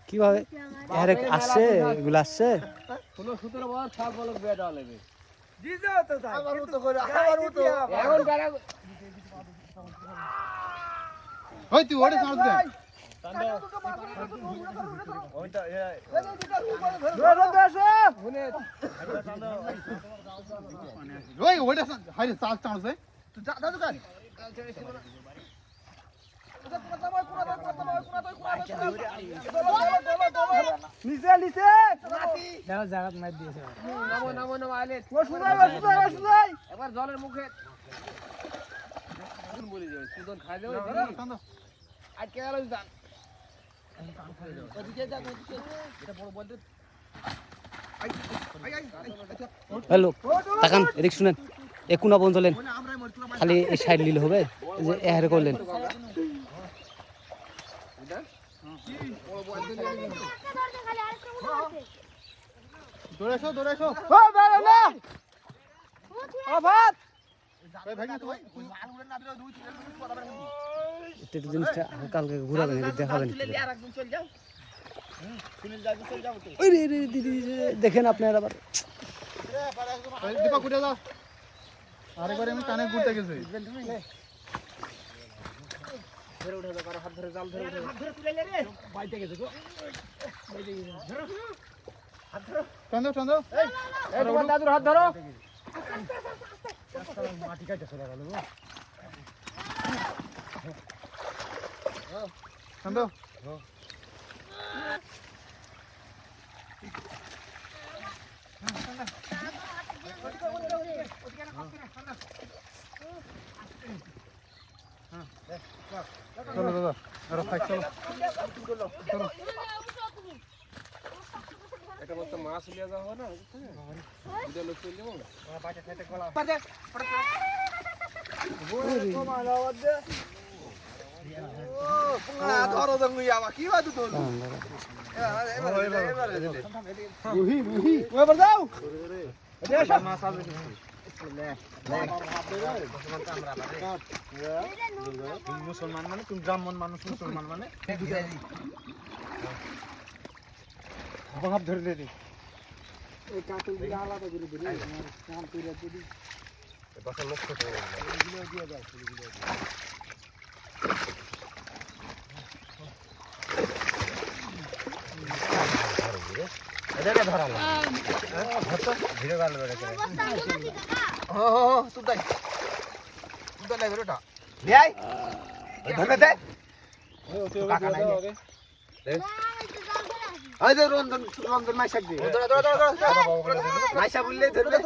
কিভাবে আসছে এগুলো আসছে জলের মুখে হ্যালো তাকান এদিক শুনেন একুনা বন চলেন খালি এই সাইড নিলে হবে যে এহারে করলেন জিনিসটা হালকা হালকা ঘুরাবেন দেখাবেন দেখেন আপনার আবার আরেকবার আমি কানে ঘুরতে গেছি হাত ধরো মাটি কাটে চলে গেল চলো দাদা আরো ফাইট চলো এটা মত মাছ লিয়া যাও না দুটো লোক চলে যাবো পাটা খাইতে গলা ধরো দঙ্গি আবা কি বাদু তো রুহি রুহি ওই বড় যাও এটা মাছ আছে মুসলমান মানে তুমি ব্রাহ্মণ মানুষ মুসলমান মানে ভাব ধরে দে এই কাটল দিয়ে আলাদা করে দিই কাম করে দিই বসা লক্ষ করে এগুলো দিয়ে দাও এগুলো এটা ধরালো ধরতো ভিডিও গাল করে ও সুদাই সুদাই লাগে ওটা লে আই ধরে দে কাকা নাই দে আই যে রঞ্জন রঞ্জন মাইশাক দি মাইশা বললে ধরবে